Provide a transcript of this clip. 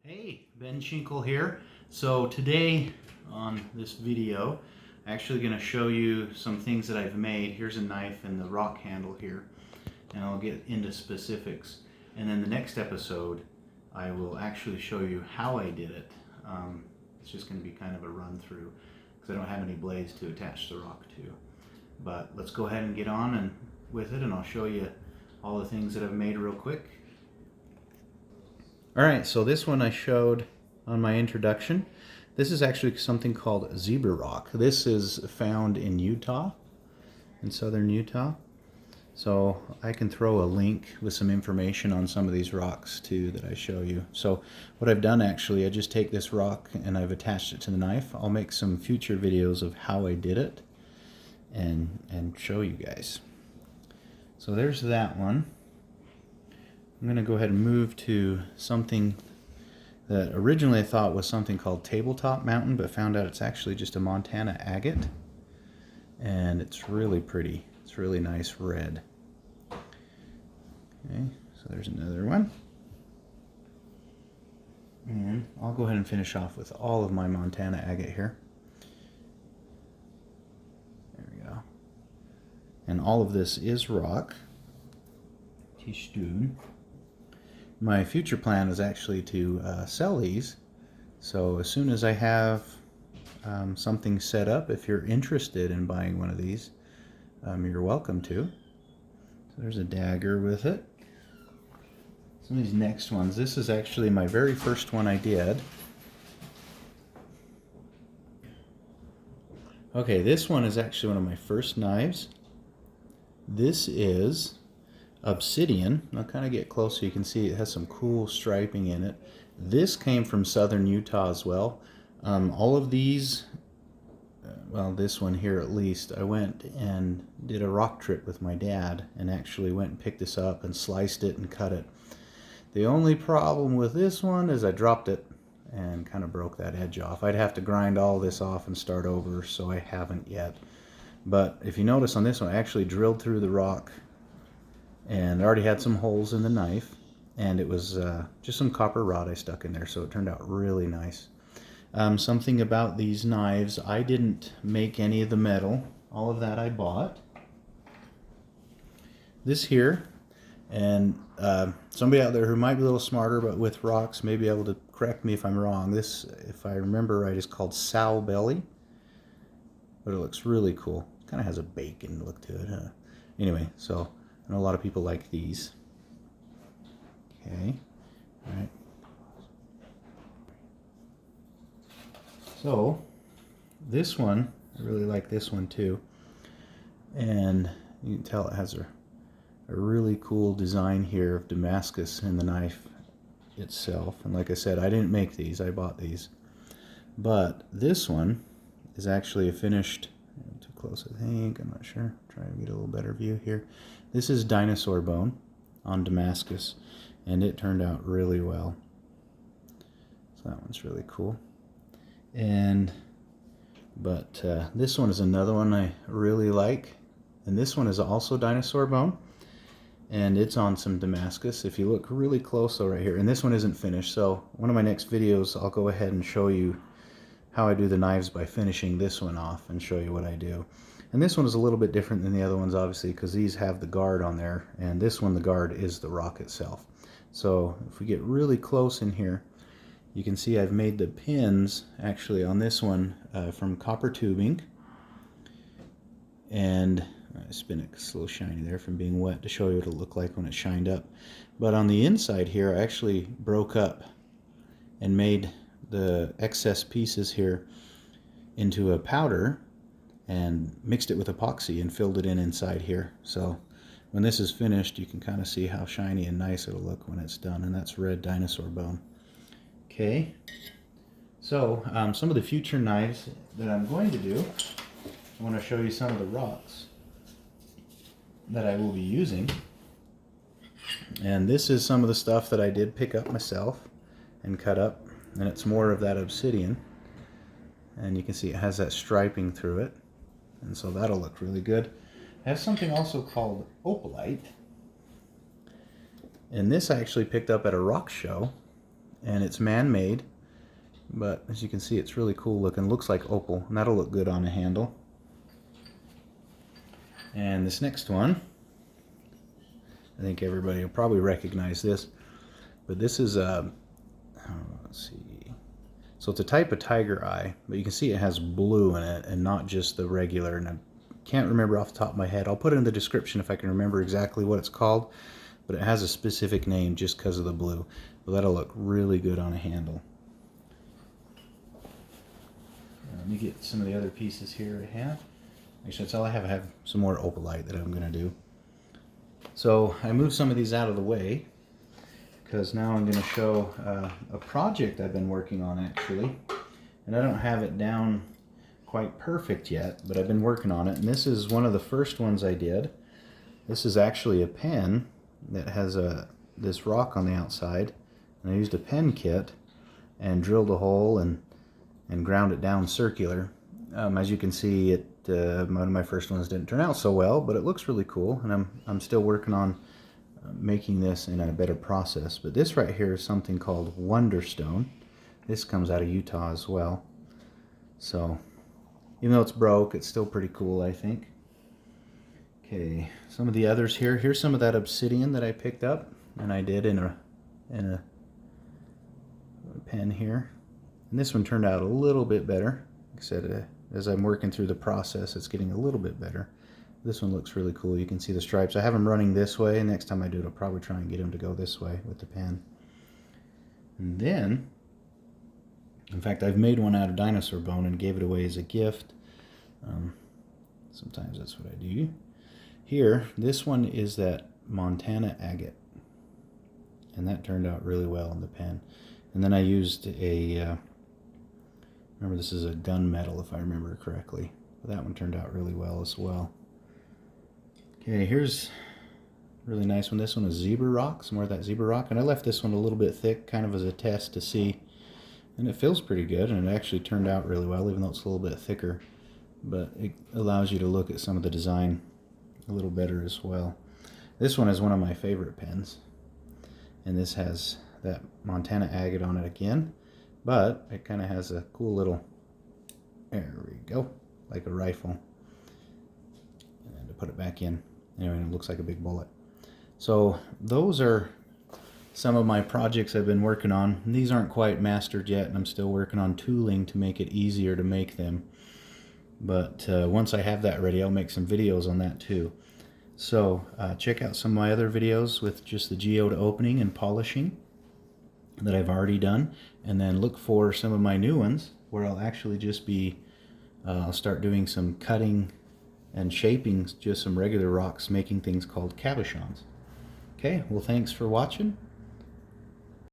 Hey, Ben Shinkle here. So today on this video, I'm actually going to show you some things that I've made. Here's a knife and the rock handle here, and I'll get into specifics. And then the next episode, I will actually show you how I did it. It's just going to be kind of a run through because I don't have any blades to attach the rock to. But let's go ahead and get on with it, and I'll show you all the things that I've made real quick. Alright, so this one I showed on my introduction. This is actually something called zebra rock. This is found in Utah, in southern Utah. So I can throw a link with some information on some of these rocks too that I show you. So what I've done actually, I just take this rock and I've attached it to the knife. I'll make some future videos of how I did it and show you guys. So there's that one. I'm going to go ahead and move to something that originally I thought was something called tabletop mountain, but found out it's actually just a Montana agate, and it's really pretty. It's really nice red. Okay, so there's another one. And I'll go ahead and finish off with all of my Montana agate here. There we go. And all of this is rock. Tischstun. My future plan is actually to sell these, so as soon as I have something set up, if you're interested in buying one of these, you're welcome to. So there's a dagger with it. Some of these next ones, this is actually my very first one I did. Okay, this one is actually one of my first knives. This is obsidian. I'll kind of get close so you can see it has some cool striping in it. This came from southern Utah as well. All of these, well, this one here at least, I went and did a rock trip with my dad and actually went and picked this up and sliced it and cut it. The only problem with this one is I dropped it and kind of broke that edge off. I'd have to grind all this off and start over, so I haven't yet. But if you notice on this one, I actually drilled through the rock and I already had some holes in the knife, and it was just some copper rod I stuck in there, so it turned out really nice. Something about these knives, I didn't make any of the metal. All of that I bought. This here, and somebody out there who might be a little smarter but with rocks may be able to correct me if I'm wrong. This, if I remember right, is called sow belly, but it looks really cool. It kind of has a bacon look to it. Anyway, so I know a lot of people like these. Okay, all right. So this one, I really like this one too. And you can tell it has a really cool design here of Damascus in the knife itself. And like I said, I didn't make these, I bought these. But this one is actually a finished, too close I think, I'm not sure. Try to get a little better view here. This is dinosaur bone on Damascus, and it turned out really well. So that one's really cool. But this one is another one I really like, and this one is also dinosaur bone, and it's on some Damascus. If you look really close though right here, and this one isn't finished, so one of my next videos I'll go ahead and show you how I do the knives by finishing this one off and show you what I do. And this one is a little bit different than the other ones, obviously, because these have the guard on there, and this one, the guard is the rock itself. So if we get really close in here, you can see I've made the pins actually on this one from copper tubing, and I spin it 'cause it's a little shiny there from being wet to show you what it'll look like when it's shined up. But on the inside here, I actually broke up and made the excess pieces here into a powder and mixed it with epoxy and filled it in inside here. So when this is finished, you can kind of see how shiny and nice it'll look when it's done, and that's red dinosaur bone. Okay, so some of the future knives that I'm going to do, I want to show you some of the rocks that I will be using. And this is some of the stuff that I did pick up myself and cut up, and it's more of that obsidian, and you can see it has that striping through it, and so that'll look really good. It has something also called opalite, and this I actually picked up at a rock show, and it's man-made, but as you can see, it's really cool looking. Looks like opal, and that'll look good on a handle. And this next one, I think everybody will probably recognize this, but this is a, let's see, so it's a type of tiger eye, but you can see it has blue in it and not just the regular, and I can't remember off the top of my head. I'll put it in the description if I can remember exactly what it's called, but it has a specific name just because of the blue. But that'll look really good on a handle. Let me get some of the other pieces here I have. Actually, that's all I have. I have some more opalite that I'm going to do. So I moved some of these out of the way because now I'm going to show a project I've been working on actually. And I don't have it down quite perfect yet, but I've been working on it. And this is one of the first ones I did. This is actually a pen that has this rock on the outside. And I used a pen kit and drilled a hole and ground it down circular. As you can see, one of my first ones didn't turn out so well, but it looks really cool, and I'm still working on making this in a better process. But this right here is something called Wonderstone. This comes out of Utah as well. So even though it's broke, it's still pretty cool, I think. Okay, some of the others here. Here's some of that obsidian that I picked up, and I did in a pen here. And this one turned out a little bit better. Like I said, as I'm working through the process, it's getting a little bit better. This one looks really cool. You can see the stripes. I have them running this way. Next time I do it, I'll probably try and get them to go this way with the pen. And then, in fact, I've made one out of dinosaur bone and gave it away as a gift. Sometimes that's what I do. Here, this one is that Montana agate. And that turned out really well in the pen. And then I used remember this is a gunmetal if I remember correctly. But that one turned out really well as well. Okay, here's a really nice one. This one is zebra rock, some more of that zebra rock. And I left this one a little bit thick, kind of as a test to see. And it feels pretty good, and it actually turned out really well, even though it's a little bit thicker. But it allows you to look at some of the design a little better as well. This one is one of my favorite pens. And this has that Montana agate on it again. But it kind of has a cool little, there we go, like a rifle. And to put it back in, anyway, it looks like a big bullet. So those are some of my projects I've been working on. These aren't quite mastered yet, and I'm still working on tooling to make it easier to make them. But once I have that ready, I'll make some videos on that too. So check out some of my other videos with just the geode opening and polishing that I've already done, and then look for some of my new ones where I'll actually just be I'll start doing some cutting and shaping just some regular rocks, making things called cabochons. Okay, well, thanks for watching.